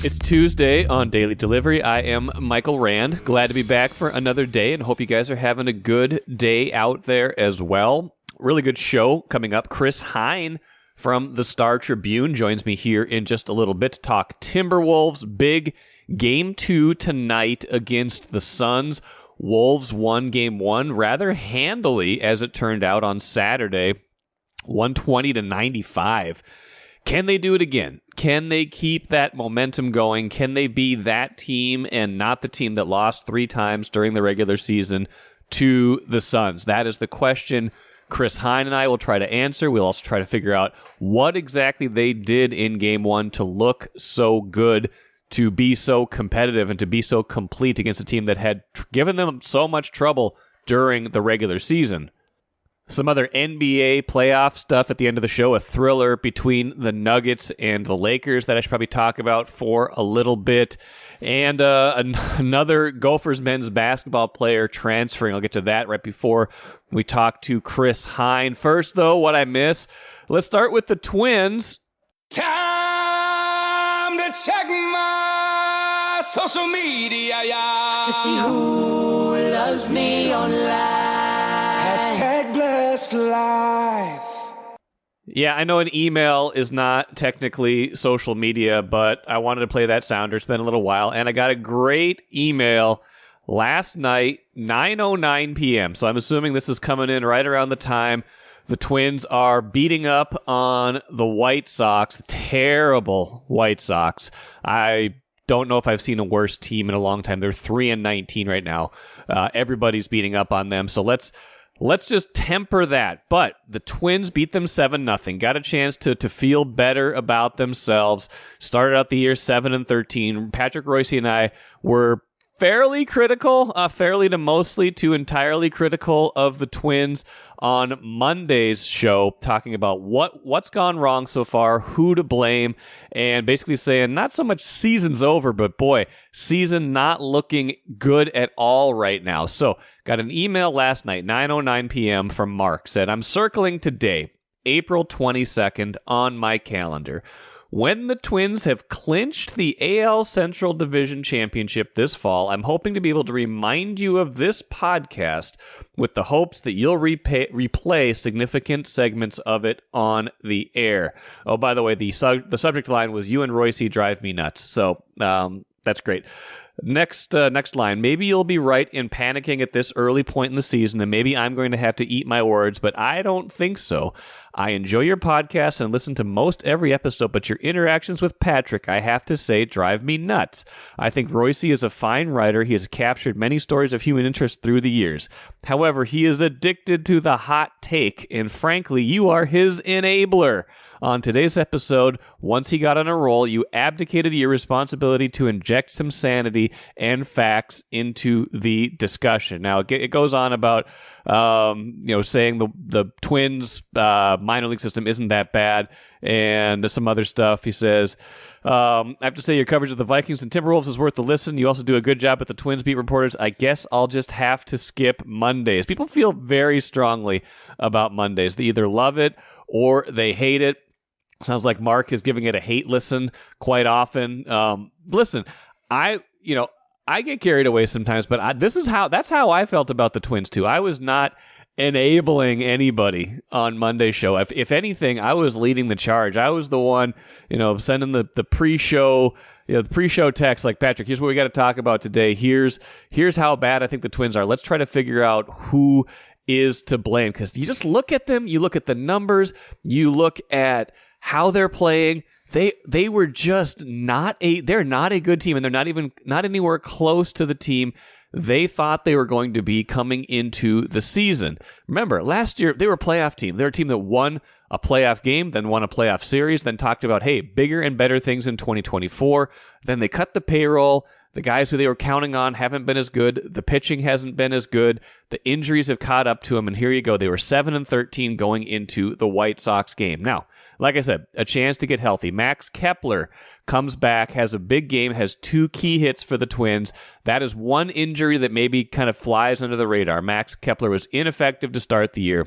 It's Tuesday on Daily Delivery. I am Michael Rand. Glad to be back for another day and hope you guys are having a good day out there as well. Really good show coming up. Chris Hine from the Star Tribune joins me here in just a little bit to talk Timberwolves. Big Game 2 tonight against the Suns. Wolves won Game 1 rather handily, as it turned out on Saturday, 120-95. Can they do it again? Can they keep that momentum going? Can they be that team and not the team that lost 3 times during the regular season to the Suns? That is the question Chris Hine and I will try to answer. We'll also try to figure out what exactly they did in Game 1 to look so good, to be so competitive, and to be so complete against a team that had given them so much trouble during the regular season. Some other NBA playoff stuff at the end of the show, a thriller between the Nuggets and the Lakers that I should probably talk about for a little bit, and another Gophers men's basketball player transferring. I'll get to that right before we talk to Chris Hine. First, though, what I miss. Let's start with the Twins. Time to check my social media, to see who loves me online. Hashtag blessed life. Yeah, I know an email is not technically social media, but I wanted to play that sounder. It's been a little while, and I got a great email last night, 9:09 p.m., so I'm assuming this is coming in right around the time the Twins are beating up on the White Sox, the terrible White Sox. I don't know if I've seen a worse team in a long time. They're 3-19 right now. Everybody's beating up on them, so let's just temper that. But the Twins beat them 7-0. Got a chance to feel better about themselves. Started out the year 7-13. Patrick Royce and I were fairly critical, fairly to mostly to entirely critical of the Twins on Monday's show, talking about what's gone wrong so far, who to blame, and basically saying not so much season's over, but boy, season not looking good at all right now. So got an email last night, 9:09 p.m. from Mark, said, I'm circling today, April 22nd, on my calendar. When the Twins have clinched the AL Central Division Championship this fall, I'm hoping to be able to remind you of this podcast with the hopes that you'll replay significant segments of it on the air. Oh, by the way, the subject line was, you and Royce drive me nuts. So that's great. Next line. Maybe you'll be right in panicking at this early point in the season, and maybe I'm going to have to eat my words, but I don't think so. I enjoy your podcast and listen to most every episode, but your interactions with Patrick, I have to say, drive me nuts. I think Royce is a fine writer. He has captured many stories of human interest through the years. However, he is addicted to the hot take, and frankly, you are his enabler. On today's episode, once he got on a roll, you abdicated your responsibility to inject some sanity and facts into the discussion. Now, it goes on about saying the Twins minor league system isn't that bad, and some other stuff. He says, I have to say your coverage of the Vikings and Timberwolves is worth the listen. You also do a good job at the Twins beat reporters. I guess I'll just have to skip Mondays. People feel very strongly about Mondays. They either love it or they hate it. Sounds like Mark is giving it a hate listen quite often. Listen, I get carried away sometimes, but that's how I felt about the Twins too. I was not enabling anybody on Monday's show. If anything, I was leading the charge. I was the one, sending the pre-show, the pre-show text like, Patrick, here's what we got to talk about today. Here's how bad I think the Twins are. Let's try to figure out who is to blame, because you just look at them, you look at the numbers, you look at how they're playing. They were just they're not a good team, and they're not anywhere close to the team they thought they were going to be coming into the season. Remember, last year they were a playoff team. They're a team that won a playoff game, then won a playoff series, then talked about, hey, bigger and better things in 2024. Then they cut the payroll. The guys who they were counting on haven't been as good. The pitching hasn't been as good. The injuries have caught up to them, and here you go. They were 7-13 going into the White Sox game. Now, like I said, a chance to get healthy. Max Kepler comes back, has a big game, has 2 key hits for the Twins. That is one injury that maybe kind of flies under the radar. Max Kepler was ineffective to start the year.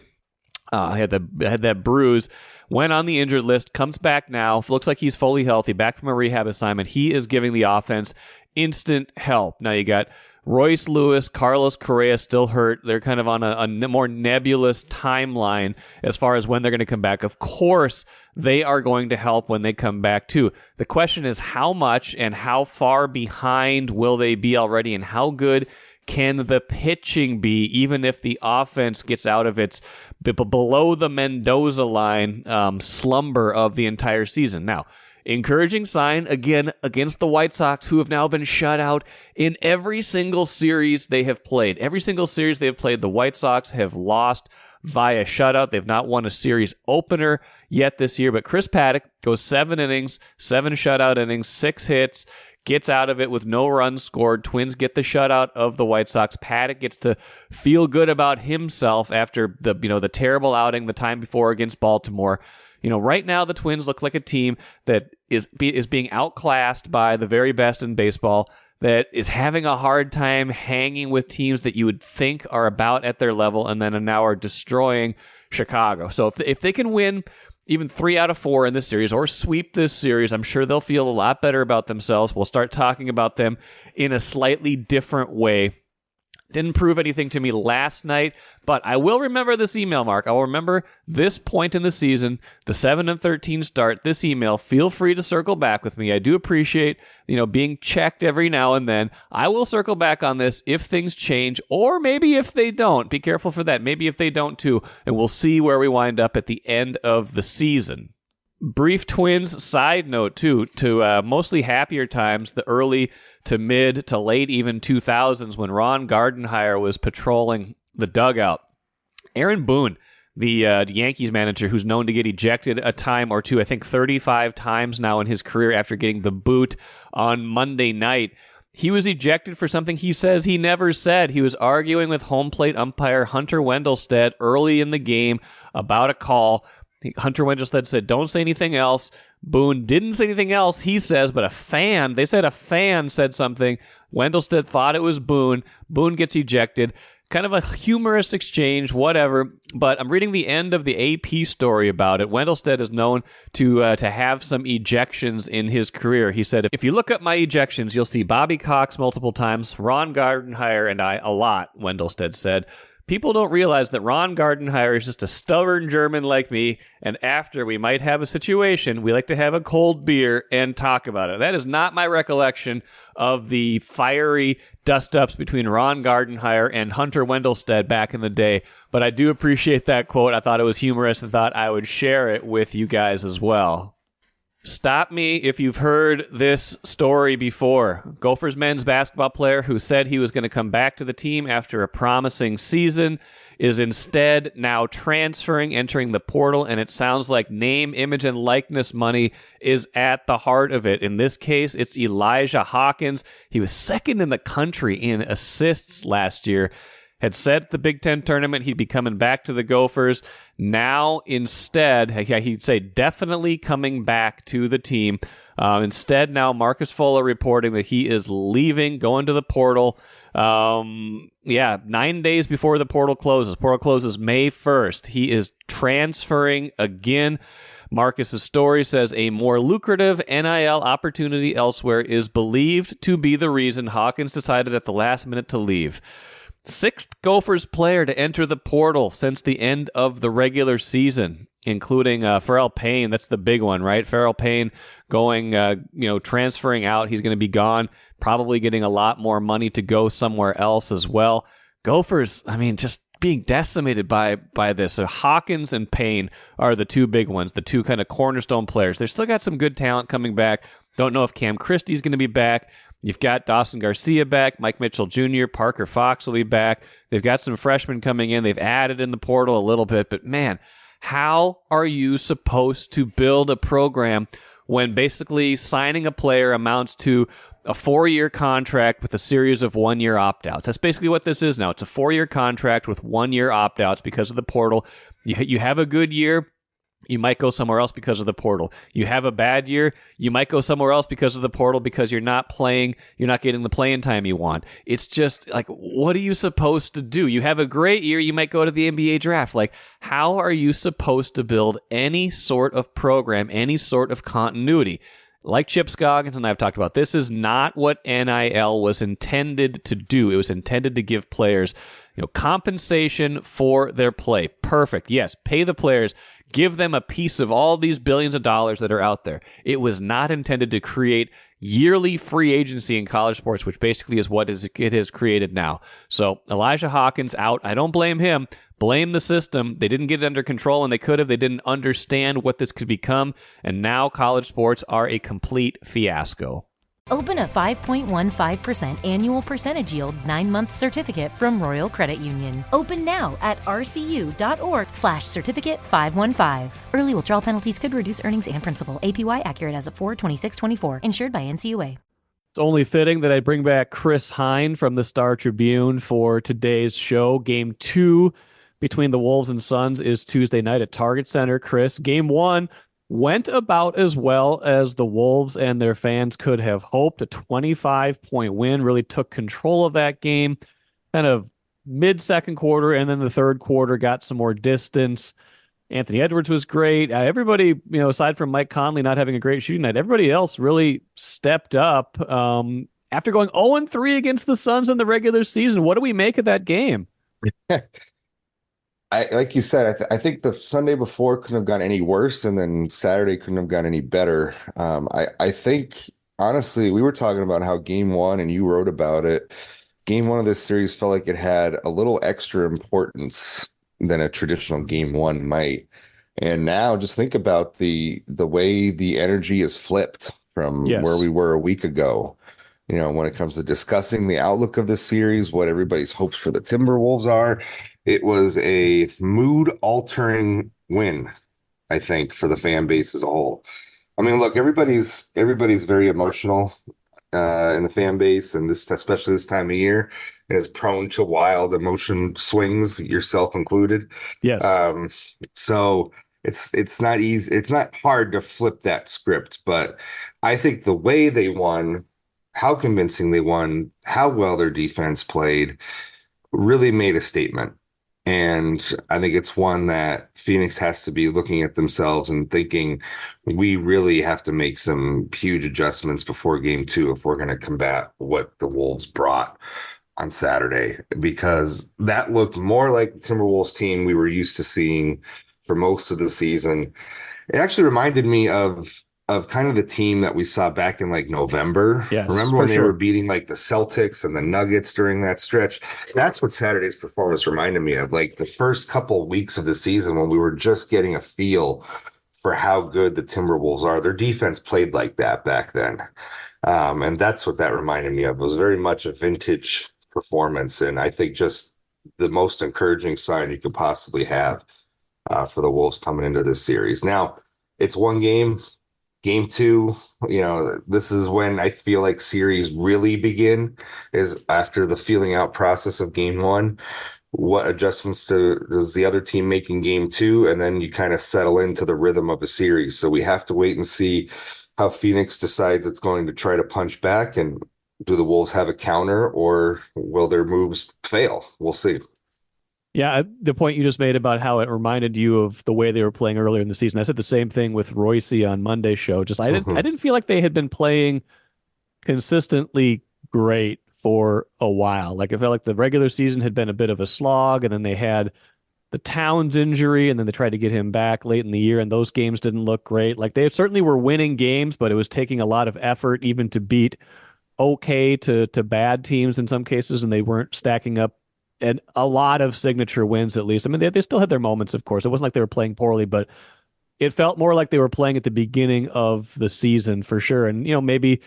Had that bruise went on the injured list, comes back now, looks like he's fully healthy, back from a rehab assignment. He is giving the offense instant help. Now you got Royce Lewis, Carlos Correa still hurt. They're kind of on a more nebulous timeline as far as when they're going to come back. Of course, they are going to help when they come back too. The question is how much and how far behind will they be already, and how good can the pitching be, even if the offense gets out of its below the Mendoza line slumber of the entire season. Now, encouraging sign, again, against the White Sox, who have now been shut out in every single series they have played. Every single series they have played, the White Sox have lost via shutout. They've not won a series opener yet this year, but Chris Paddock goes 7 innings, 7 shutout innings, 6 hits, gets out of it with no runs scored. Twins get the shutout of the White Sox. Paddock gets to feel good about himself after the terrible outing the time before against Baltimore. Right now the Twins look like a team that is being outclassed by the very best in baseball, that is having a hard time hanging with teams that you would think are about at their level, and then now are destroying Chicago. So if they can win even 3 out of 4 in this series, or sweep this series, I'm sure they'll feel a lot better about themselves. We'll start talking about them in a slightly different way. Didn't prove anything to me last night, but I will remember this email, Mark. I will remember this point in the season, the 7-13 start, this email. Feel free to circle back with me. I do appreciate, being checked every now and then. I will circle back on this if things change, or maybe if they don't. Be careful for that. Maybe if they don't too, and we'll see where we wind up at the end of the season. Brief Twins side note, too, to mostly happier times, the early to mid to late even 2000s when Ron Gardenhire was patrolling the dugout. Aaron Boone, the Yankees manager who's known to get ejected a time or two, I think 35 times now in his career after getting the boot on Monday night, he was ejected for something he says he never said. He was arguing with home plate umpire Hunter Wendelstedt early in the game about a call. Hunter Wendelstedt said, "Don't say anything else." Boone didn't say anything else, he says, but a fan said something. Wendelstedt thought it was Boone. Boone gets ejected. Kind of a humorous exchange, whatever. But I'm reading the end of the AP story about it. Wendelstedt is known to have some ejections in his career. He said, "If you look up my ejections, you'll see Bobby Cox multiple times, Ron Gardenhire and I a lot," Wendelstedt said. People don't realize that Ron Gardenhire is just a stubborn German like me, and after we might have a situation, we like to have a cold beer and talk about it. That is not my recollection of the fiery dust-ups between Ron Gardenhire and Hunter Wendelstedt back in the day, but I do appreciate that quote. I thought it was humorous and thought I would share it with you guys as well. Stop me if you've heard this story before. Gophers men's basketball player who said he was going to come back to the team after a promising season is instead now transferring, entering the portal, and it sounds like name, image, and likeness money is at the heart of it. In this case, it's Elijah Hawkins. He was second in the country in assists last year. Had said at the Big Ten tournament he'd be coming back to the Gophers. Now, instead, he'd say definitely coming back to the team. Instead, now Marcus Fuller reporting that he is leaving, going to the portal. 9 days before the portal closes. Portal closes May 1st. He is transferring again. Marcus's story says a more lucrative NIL opportunity elsewhere is believed to be the reason Hawkins decided at the last minute to leave. 6th Gophers player to enter the portal since the end of the regular season, including Pharrell Payne. That's the big one, right? Pharrell Payne going, transferring out. He's going to be gone, probably getting a lot more money to go somewhere else as well. Gophers, just being decimated by this. So Hawkins and Payne are the two big ones, the two kind of cornerstone players. They've still got some good talent coming back. Don't know if Cam Christie's going to be back. You've got Dawson Garcia back, Mike Mitchell Jr., Parker Fox will be back. They've got some freshmen coming in. They've added in the portal a little bit, but man, how are you supposed to build a program when basically signing a player amounts to a 4-year contract with a series of 1-year opt-outs? That's basically what this is now. It's a 4-year contract with 1-year opt-outs because of the portal. You have a good year, You might go somewhere else because of the portal. You have a bad year, you might go somewhere else because of the portal because you're not playing, you're not getting the playing time you want. It's just like, what are you supposed to do? You have a great year, you might go to the NBA draft. Like, how are you supposed to build any sort of program, any sort of continuity? Like Chip Scoggins and I have talked about, this is not what NIL was intended to do. It was intended to give players, compensation for their play. Perfect. Yes, pay the players. Give them a piece of all these billions of dollars that are out there. It was not intended to create yearly free agency in college sports, which basically is what it has created now. So Elijah Hawkins out. I don't blame him. Blame the system. They didn't get it under control, and they could have. They didn't understand what this could become, and now college sports are a complete fiasco. Open a 5.15% annual percentage yield 9-month certificate from Royal Credit Union. Open now at rcu.org/certificate515. Early withdrawal penalties could reduce earnings and principal. APY accurate as of 4/26/24. Insured by NCUA. It's only fitting that I bring back Chris Hine from the Star Tribune for today's show. Game 2 between the Wolves and Suns is Tuesday night at Target Center. Chris, Game 1 went about as well as the Wolves and their fans could have hoped. A 25-point win, really took control of that game. Kind of mid-second quarter, and then the third quarter got some more distance. Anthony Edwards was great. Everybody, aside from Mike Conley not having a great shooting night, everybody else really stepped up. After going 0-3 against the Suns in the regular season, what do we make of that game? Like you said, I think the Sunday before couldn't have gone any worse, and then Saturday couldn't have gone any better. I think, honestly, we were talking about how Game 1, and you wrote about it, Game 1 of this series felt like it had a little extra importance than a traditional Game 1 might. And now just think about the way the energy is flipped from where we were a week ago. When it comes to discussing the outlook of this series, what everybody's hopes for the Timberwolves are. It was a mood-altering win, I think, for the fan base as a whole. I mean, look, everybody's very emotional in the fan base, and especially this time of year, is prone to wild emotion swings, yourself included. Yes. So it's not easy. It's not hard to flip that script, but I think the way they won, how convincing they won, how well their defense played, really made a statement. And I think it's one that Phoenix has to be looking at themselves and thinking, we really have to make some huge adjustments before Game 2 if we're going to combat what the Wolves brought on Saturday, because that looked more like the Timberwolves team we were used to seeing for most of the season. It actually reminded me of kind of the team that we saw back in like November. Yes, remember when they were beating like the Celtics and the Nuggets during that stretch? That's what Saturday's performance reminded me of, like the first couple of weeks of the season when we were just getting a feel for how good the Timberwolves are. Their defense played like that back then. And that's what that reminded me of. It was very much a vintage performance. And I think just the most encouraging sign you could possibly have for the Wolves coming into this series. Now, it's one game. Game 2, this is when I feel like series really begin, is after the feeling out process of Game 1. What adjustments does the other team make in Game 2? And then you kind of settle into the rhythm of a series. So we have to wait and see how Phoenix decides it's going to try to punch back. And do the Wolves have a counter, or will their moves fail? We'll see. Yeah, the point you just made about how it reminded you of the way they were playing earlier in the season. I said the same thing with Royce on Monday's show. I didn't feel like they had been playing consistently great for a while. Like, it felt like the regular season had been a bit of a slog, and then they had the Towns injury, and then they tried to get him back late in the year, and those games didn't look great. Like, they certainly were winning games, but it was taking a lot of effort even to beat okay to bad teams in some cases, and they weren't stacking up and a lot of signature wins, at least. I mean, they still had their moments, of course. It wasn't like they were playing poorly, but it felt more like they were playing at the beginning of the season for sure. And, maybe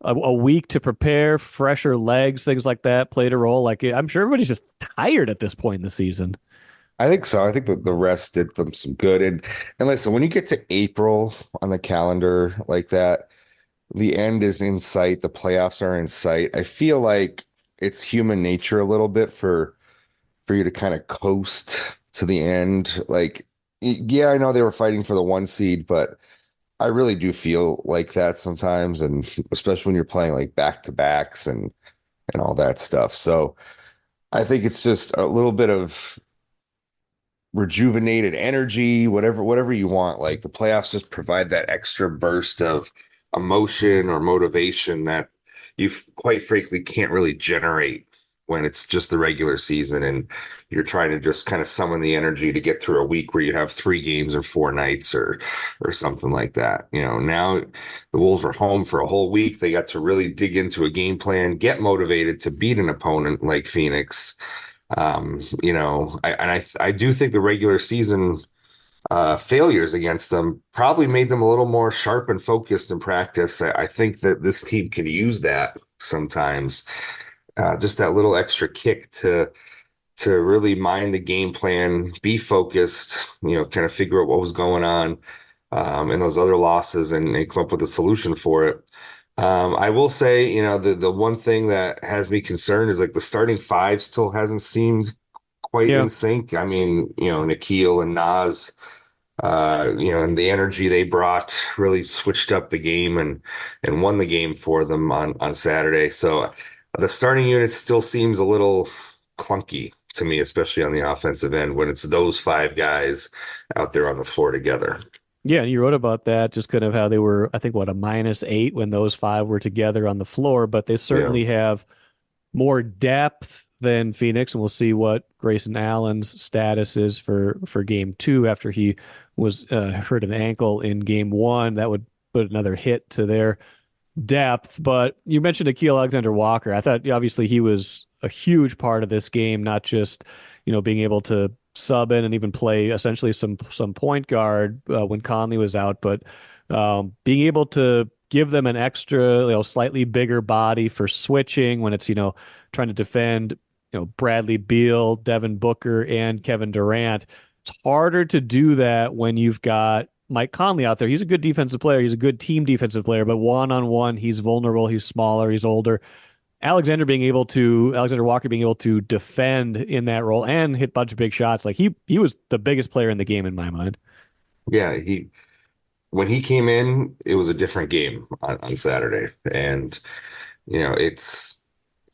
a week to prepare, fresher legs, things like that played a role. Like, I'm sure everybody's just tired at this point in the season. I think so. I think that the rest did them some good. And listen, when you get to April on the calendar like that, the end is in sight. The playoffs are in sight. I feel like it's human nature a little bit for you to kind of coast to the end. Like, Yeah, I know they were fighting for the 1 seed, but I really do feel like that sometimes, and especially when you're playing like back to backs and all that stuff. So I think it's just a little bit of rejuvenated energy, whatever you want. Like the playoffs just provide that extra burst of emotion or motivation that you quite frankly can't really generate when it's just the regular season and you're trying to just kind of summon the energy to get through a week where you have 3 games or 4 nights or something like that. Now the Wolves are home for a whole week. They got to really dig into a game plan, get motivated to beat an opponent like Phoenix. I do think the regular season failures against them probably made them a little more sharp and focused in practice. I think that this team can use that sometimes, just that little extra kick to really mind the game plan, be focused, kind of figure out what was going on in those other losses and come up with a solution for it. I will say, the one thing that has me concerned is like the starting five still hasn't seemed quite Yeah. in sync. I mean, Nikhil and Nas, and the energy they brought really switched up the game and won the game for them on Saturday. So the starting unit still seems a little clunky to me, especially on the offensive end when it's those 5 guys out there on the floor together. Yeah, and you wrote about that, just kind of how they were, I think, what, a -8 when those five were together on the floor, but they Yeah. certainly have more depth than Phoenix, and we'll see what Grayson Allen's status is for game two after he was hurt an ankle in game one. That would put another hit to their depth. But you mentioned Akil Alexander-Walker. I thought obviously he was a huge part of this game, not just, being able to sub in and even play essentially some point guard when Conley was out, but being able to give them an extra, slightly bigger body for switching when it's, trying to defend, Bradley Beal, Devin Booker, and Kevin Durant. It's harder to do that when you've got Mike Conley out there. He's a good defensive player. He's a good team defensive player, but one-on-one, he's vulnerable. He's smaller. He's older. Alexander Walker being able to defend in that role and hit a bunch of big shots. Like he was the biggest player in the game in my mind. Yeah, when he came in, it was a different game on Saturday. And, it's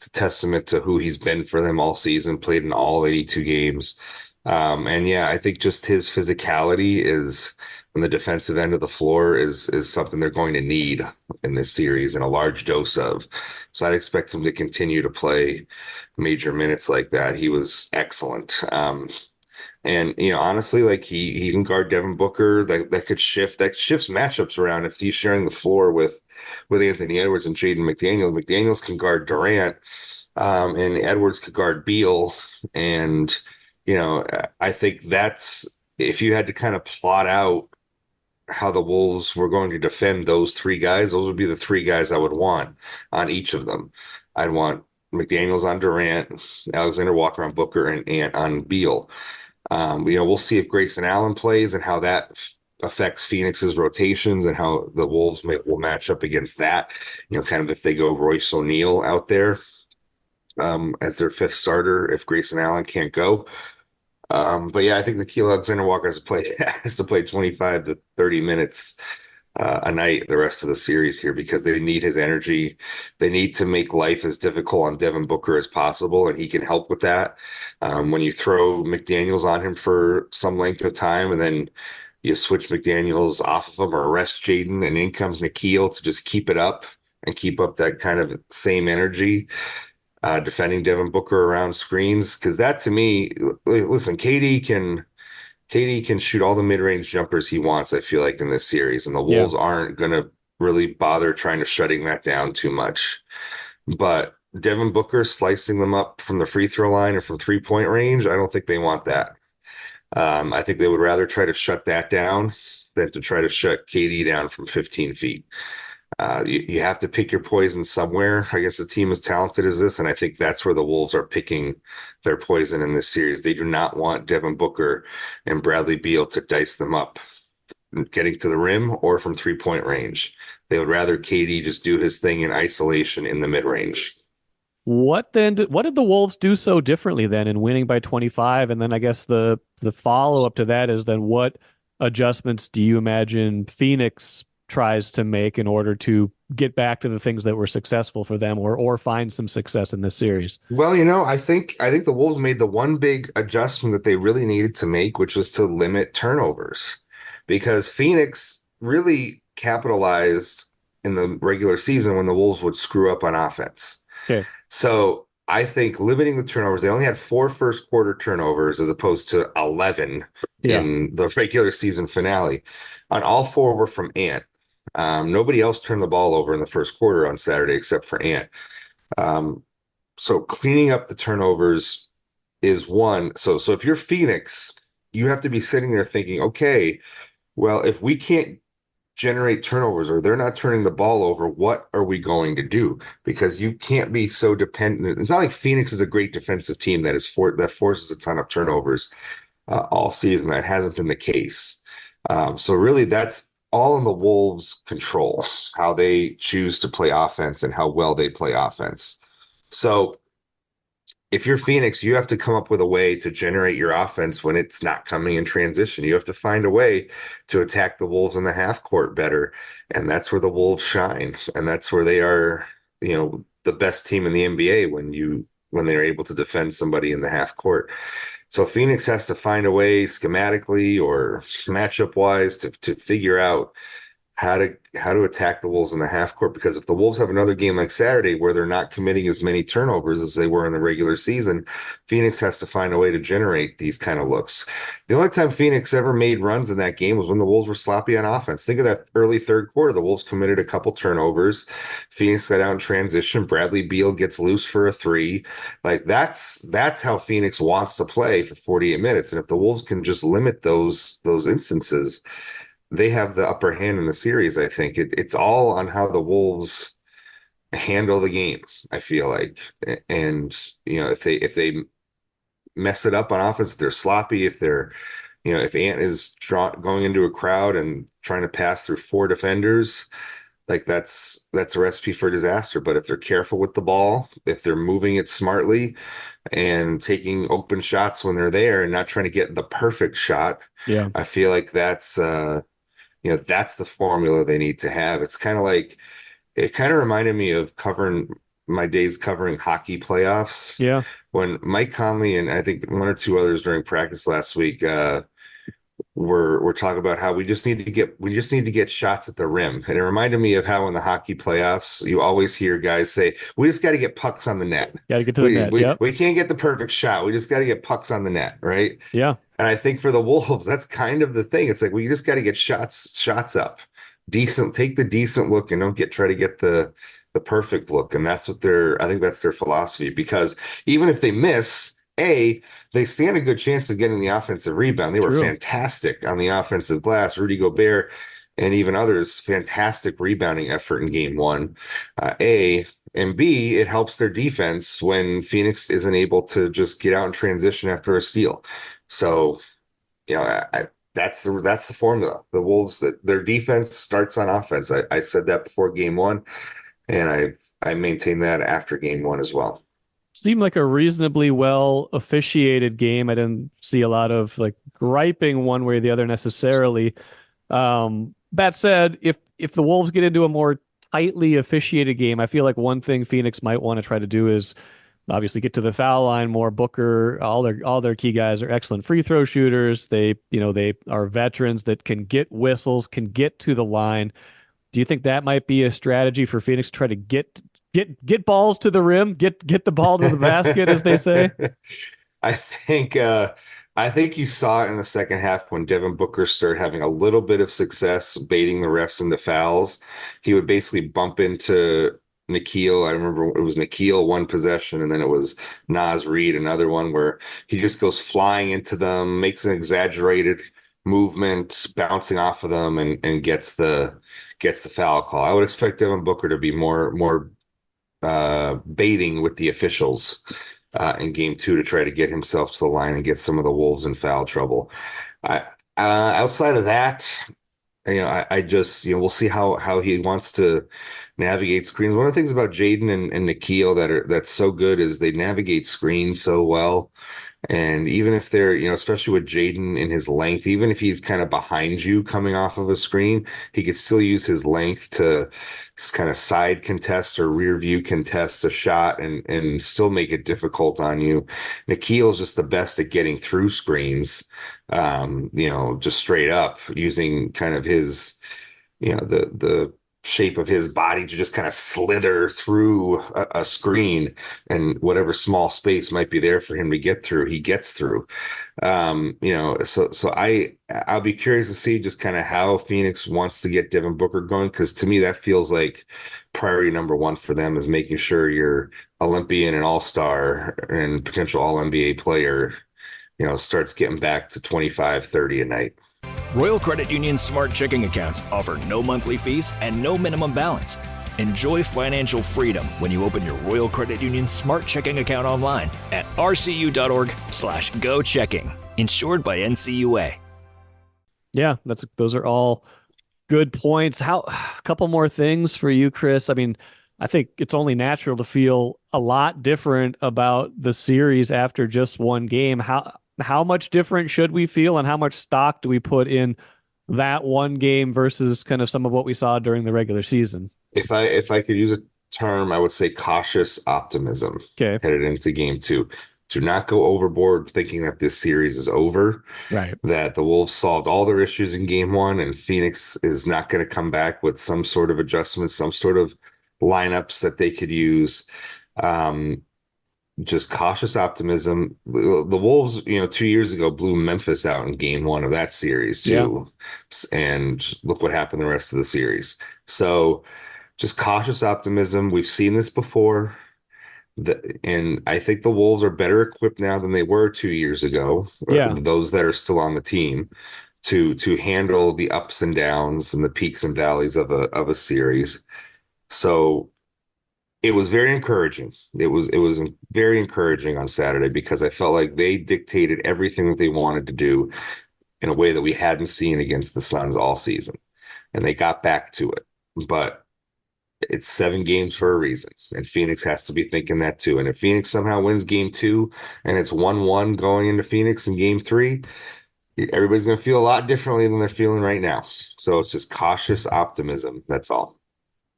a testament to who he's been for them all season, played in all 82 games. And yeah, I think just his physicality is on the defensive end of the floor is something they're going to need in this series and a large dose of. So I'd expect him to continue to play major minutes like that. He was excellent. And honestly, like he can guard Devin Booker. That shifts matchups around if he's sharing the floor with Anthony Edwards and Jaden McDaniels. McDaniels can guard Durant, and Edwards could guard Beal. And I think that's if you had to kind of plot out how the Wolves were going to defend those 3 guys, those would be the 3 guys I would want on each of them. I'd want McDaniels on Durant, Alexander Walker on Booker, and Ant on Beal. We'll see if Grayson Allen plays and how that affects Phoenix's rotations and how the Wolves will match up against that. Kind of if they go Royce O'Neal out there as their 5th starter, if Grayson Allen can't go. But yeah, I think Nikhil Alexander-Walker has to play 25 to 30 minutes a night the rest of the series here because they need his energy. They need to make life as difficult on Devin Booker as possible, and he can help with that. When you throw McDaniels on him for some length of time and then you switch McDaniels off of him or arrest Jaden, and in comes Nikhil to just keep it up and keep up that kind of same energy. Defending Devin Booker around screens, because that to me, listen, KD can shoot all the mid-range jumpers he wants, I feel like, in this series, and the Wolves aren't going to really bother trying to shutting that down too much. But Devin Booker slicing them up from the free throw line or from 3-point range, I don't think they want that. I think they would rather try to shut that down than to try to shut KD down from 15 feet. You have to pick your poison somewhere. I guess a team as talented as this, and I think that's where the Wolves are picking their poison in this series. They do not want Devin Booker and Bradley Beal to dice them up getting to the rim or from 3-point range. They would rather KD just do his thing in isolation in the mid-range. What did the Wolves do so differently then in winning by 25? And then I guess the follow up to that is then what adjustments do you imagine Phoenix tries to make in order to get back to the things that were successful for them or find some success in this series? Well, I think the Wolves made the one big adjustment that they really needed to make, which was to limit turnovers, because Phoenix really capitalized in the regular season when the Wolves would screw up on offense. Okay. So I think limiting the turnovers, they only had 4 first quarter turnovers as opposed to 11 Yeah. in the regular season finale. On all 4 were from Ant. Nobody else turned the ball over in the first quarter on Saturday except for Ant. Um, so cleaning up the turnovers is one. So if you're Phoenix, you have to be sitting there thinking, okay, well, if we can't generate turnovers or they're not turning the ball over, what are we going to do? Because you can't be so dependent. It's not like Phoenix is a great defensive team that forces a ton of turnovers all season. That hasn't been the case. So really, that's all in the Wolves' control, how they choose to play offense and how well they play offense. So if you're Phoenix, you have to come up with a way to generate your offense when it's not coming in transition. You have to find a way to attack the Wolves in the half court better. And that's where the Wolves shine. And that's where they are, the best team in the NBA when they're able to defend somebody in the half court. So Phoenix has to find a way schematically or matchup wise to figure out how to attack the Wolves in the half court, because if the Wolves have another game like Saturday where they're not committing as many turnovers as they were in the regular season, Phoenix has to find a way to generate these kind of looks. The only time Phoenix ever made runs in that game was when the Wolves were sloppy on offense. Think of that early third quarter. The Wolves committed a couple turnovers. Phoenix got out in transition. Bradley Beal gets loose for a 3. Like that's how Phoenix wants to play for 48 minutes. And if the Wolves can just limit those instances, they have the upper hand in the series. I think it's all on how the Wolves handle the game, I feel like. And if they mess it up on offense, if they're sloppy, if Ant is going into a crowd and trying to pass through 4 defenders, like that's a recipe for disaster. But if they're careful with the ball, if they're moving it smartly and taking open shots when they're there and not trying to get the perfect shot, Yeah. I feel like that's the formula they need to have. It kind of reminded me of covering my days covering hockey playoffs Yeah. when Mike Conley and I think 1 or 2 others during practice last week were talking about how we just need to get shots at the rim. And it reminded me of how in the hockey playoffs you always hear guys say, we just got to get pucks on the net. Got to get to the We, net. we, Yep. we can't get the perfect shot. We just got to get pucks on the net, right? Yeah. And I think for the Wolves, that's kind of the thing. It's like we just got to get shots up, take the decent look, and don't try to get the perfect look. And I think that's their philosophy. Because even if they miss, they stand a good chance of getting the offensive rebound. They were True. fantastic on the offensive glass. Rudy Gobert and even others, fantastic rebounding effort in game 1. And B, it helps their defense when Phoenix isn't able to just get out in transition after a steal. So, that's the formula. The Wolves, their defense starts on offense. I said that before game 1, and I maintain that after game 1 as well. Seemed like a reasonably well officiated game. I didn't see a lot of like griping one way or the other necessarily. That said, if the Wolves get into a more tightly officiated game, I feel like one thing Phoenix might want to try to do is obviously get to the foul line more. Booker, all their key guys are excellent free throw shooters. They are veterans that can get whistles, can get to the line. Do you think that might be a strategy for Phoenix to try to get balls to the rim, get the ball to the basket, as they say? I think you saw it in the second half when Devin Booker started having a little bit of success baiting the refs into fouls. He would basically bump into Nikhil. I remember it was Nikhil one possession, and then it was Naz Reid another one where he just goes flying into them, makes an exaggerated movement, bouncing off of them, and gets the foul call. I would expect Devin Booker to be more baiting with the officials in game 2 to try to get himself to the line and get some of the Wolves in foul trouble. Outside of that, I just, we'll see how he wants to navigate screens. One of the things about Jaden and Nikhil that's so good is they navigate screens so well. And even if they're, especially with Jaden in his length, even if he's kind of behind you coming off of a screen, he could still use his length to kind of side contest or rear view contest a shot and still make it difficult on you. Nikhil's just the best at getting through screens, just straight up using kind of his, the shape of his body to just kind of slither through a screen, and whatever small space might be there for him to get through, he gets through. So I'll be curious to see just kind of how Phoenix wants to get Devin Booker going, because to me that feels like priority number one for them is making sure your Olympian and all-star and potential all-NBA player, starts getting back to 25-30 a night. Royal Credit Union's smart checking accounts offer no monthly fees and no minimum balance. Enjoy financial freedom when you open your Royal Credit Union smart checking account online at rcu.org/go-checking. Insured by NCUA. Yeah, those are all good points. A couple more things for you, Chris. I mean, I think it's only natural to feel a lot different about the series after just one game. How much different should we feel, and how much stock do we put in that one game versus kind of some of what we saw during the regular season? If I could use a term, I would say cautious optimism. Okay. Headed into game two. Do not go overboard thinking that this series is over. Right. That the Wolves solved all their issues in game one, and Phoenix is not going to come back with some sort of adjustment, some sort of lineups that they could use. Just cautious optimism. The Wolves, 2 years ago blew Memphis out in game one of that series too. Yeah. And look what happened the rest of the series. So just cautious optimism. We've seen this before. And I think the Wolves are better equipped now than they were 2 years ago. Yeah. Those that are still on the team to handle the ups and downs and the peaks and valleys of a series. So it was very encouraging. It was very encouraging on Saturday, because I felt like they dictated everything that they wanted to do in a way that we hadn't seen against the Suns all season. And they got back to it. But it's 7 games for a reason. And Phoenix has to be thinking that too. And if Phoenix somehow wins game 2 and it's 1-1 going into Phoenix in game 3, everybody's going to feel a lot differently than they're feeling right now. So it's just cautious optimism. That's all.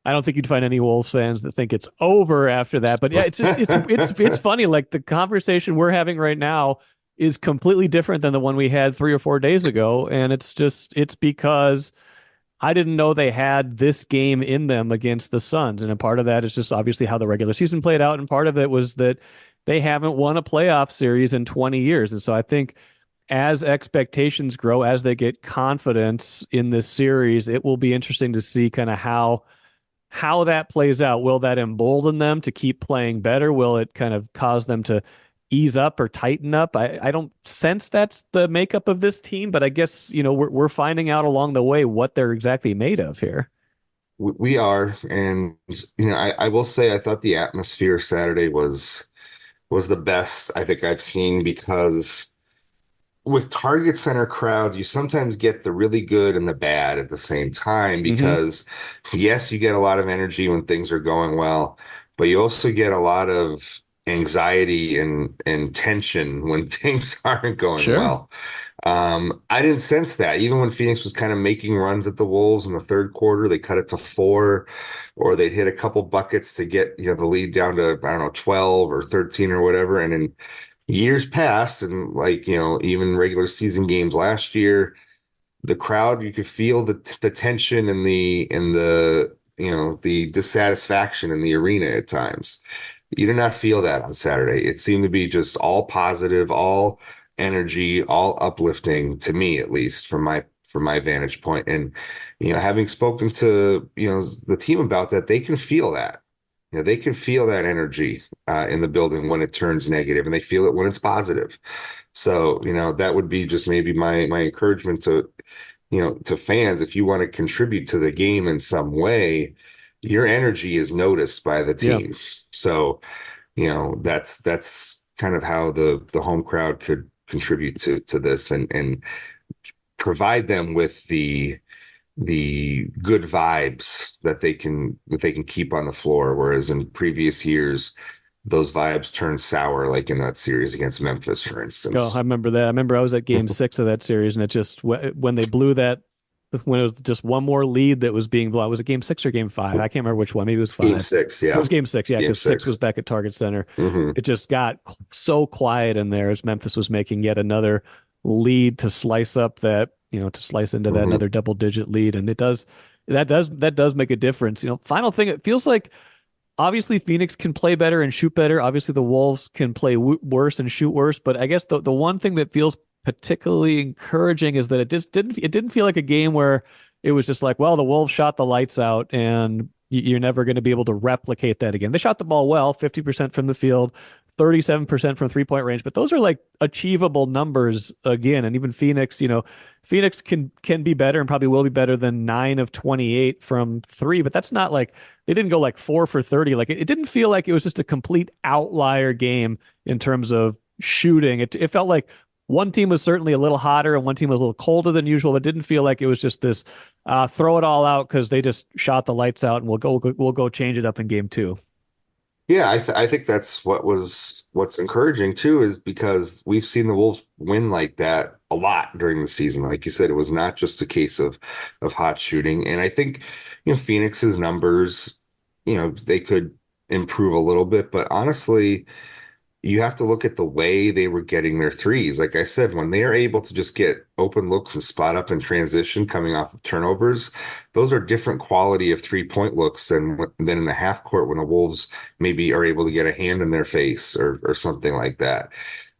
I don't think you'd find any Wolves fans that think it's over after that. But yeah, it's funny. Like, the conversation we're having right now is completely different than the one we had 3 or 4 days ago. And it's because I didn't know they had this game in them against the Suns. And a part of that is just obviously how the regular season played out. And part of it was that they haven't won a playoff series in 20 years. And so I think as expectations grow, as they get confidence in this series, it will be interesting to see kind of how that plays out. Will that embolden them to keep playing better? Will it kind of cause them to ease up or tighten up? I don't sense that's the makeup of this team, but I guess, we're finding out along the way what they're exactly made of here. We are. And, I will say, I thought the atmosphere Saturday was the best I think I've seen, because with Target Center crowds, you sometimes get the really good and the bad at the same time, because yes, you get a lot of energy when things are going well, but you also get a lot of anxiety and tension when things aren't going well. I didn't sense that. Even when Phoenix was kind of making runs at the Wolves in the third quarter, they cut it to 4, or they'd hit a couple buckets to get, the lead down to, 12 or 13 or whatever. And in years past, and even regular season games last year, the crowd, you could feel the tension and the dissatisfaction in the arena at times. You did not feel that on Saturday. It seemed to be just all positive, all energy, all uplifting, to me at least, from my vantage point. And having spoken to the team about that, they can feel that. They can feel that energy in the building when it turns negative, and they feel it when it's positive. So, that would be just maybe my encouragement to fans. If you want to contribute to the game in some way, your energy is noticed by the team. Yeah. So, that's kind of how the home crowd could contribute to this and provide them with the the good vibes that they can keep on the floor, whereas in previous years those vibes turned sour, like in that series against Memphis, for instance. Oh, I remember that. I remember I was at game 6 of that series, and it just, when they blew that, when it was just one more lead that was being blown. Was it game 6 or game 5? I can't remember which one. Maybe it was 5. Game 6, yeah. It was game 6, yeah, Game because 6 6 was back at Target Center. Mhm. It just got so quiet in there as Memphis was making yet another lead to slice up that, to slice into that another double-digit lead, and that does make a difference. Final thing, it feels like obviously Phoenix can play better and shoot better. Obviously the Wolves can play worse and shoot worse, but I guess the one thing that feels particularly encouraging is that it didn't feel like a game where it was just like, well, the Wolves shot the lights out and you're never going to be able to replicate that again. They shot the ball well, 50% from the field, 37% from 3-point range, but those are like achievable numbers again. And even Phoenix, Phoenix can be better and probably will be better than 9 of 28 from 3, but that's not like they didn't go like 4 for 30. Like it didn't feel like it was just a complete outlier game in terms of shooting. It felt like one team was certainly a little hotter and one team was a little colder than usual. It didn't feel like it was just this throw it all out because they just shot the lights out and we'll go change it up in game 2. Yeah, I think that's what's encouraging too, is because we've seen the Wolves win like that a lot during the season. Like you said, it was not just a case of hot shooting. And I think, Phoenix's numbers, they could improve a little bit, but honestly, you have to look at the way they were getting their threes. Like I said, when they are able to just get open looks and spot up in transition coming off of turnovers, those are different quality of 3-point looks than in the half court when the Wolves maybe are able to get a hand in their face or something like that.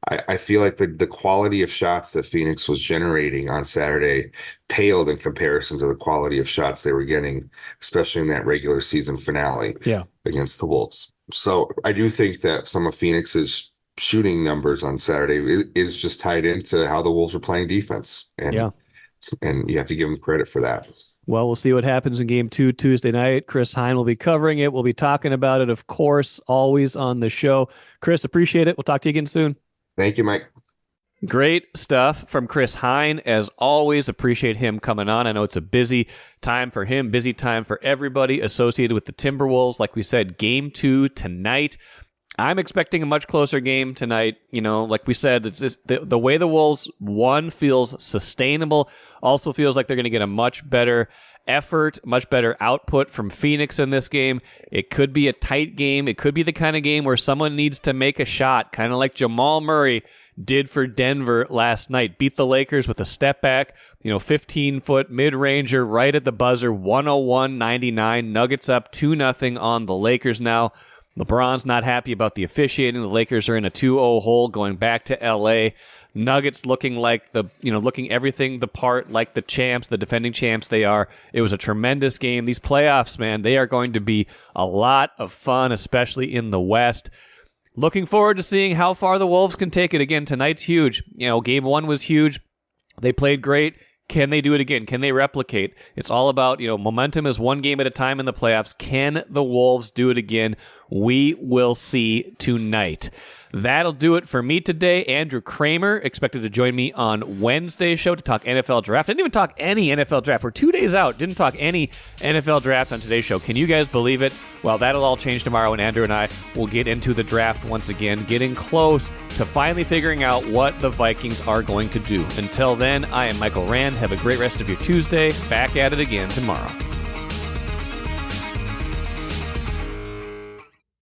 I feel like the quality of shots that Phoenix was generating on Saturday paled in comparison to the quality of shots they were getting, especially in that regular season finale against the Wolves. So I do think that some of Phoenix's shooting numbers on Saturday is just tied into how the Wolves are playing defense. And you have to give them credit for that. Well, we'll see what happens in game 2 Tuesday night. Chris Hine will be covering it. We'll be talking about it, of course, always on the show. Chris, appreciate it. We'll talk to you again soon. Thank you, Mike. Great stuff from Chris Hine. As always, appreciate him coming on. I know it's a busy time for him, busy time for everybody associated with the Timberwolves. Like we said, game 2 tonight. I'm expecting a much closer game tonight. Like we said, it's just the way the Wolves won feels sustainable. Also feels like they're going to get a much better effort, much better output from Phoenix in this game. It could be a tight game. It could be the kind of game where someone needs to make a shot, kind of like Jamal Murray did for Denver last night. Beat the Lakers with a step back, 15-foot mid-ranger right at the buzzer, 101-99. Nuggets up 2-0 on the Lakers now. LeBron's not happy about the officiating. The Lakers are in a 2-0 hole going back to L.A. Nuggets looking like looking everything the part like the champs, the defending champs they are. It was a tremendous game. These playoffs, man, they are going to be a lot of fun, especially in the West. Looking forward to seeing how far the Wolves can take it. Again, tonight's huge. Game 1 was huge. They played great. Can they do it again? Can they replicate? It's all about, momentum is one game at a time in the playoffs. Can the Wolves do it again? We will see tonight. That'll do it for me today. Andrew Kramer expected to join me on Wednesday's show to talk NFL draft. Didn't even talk any NFL draft. We're 2 days out. Didn't talk any NFL draft on today's show. Can you guys believe it? Well, that'll all change tomorrow, and Andrew and I will get into the draft once again, getting close to finally figuring out what the Vikings are going to do. Until then, I am Michael Rand. Have a great rest of your Tuesday. Back at it again tomorrow.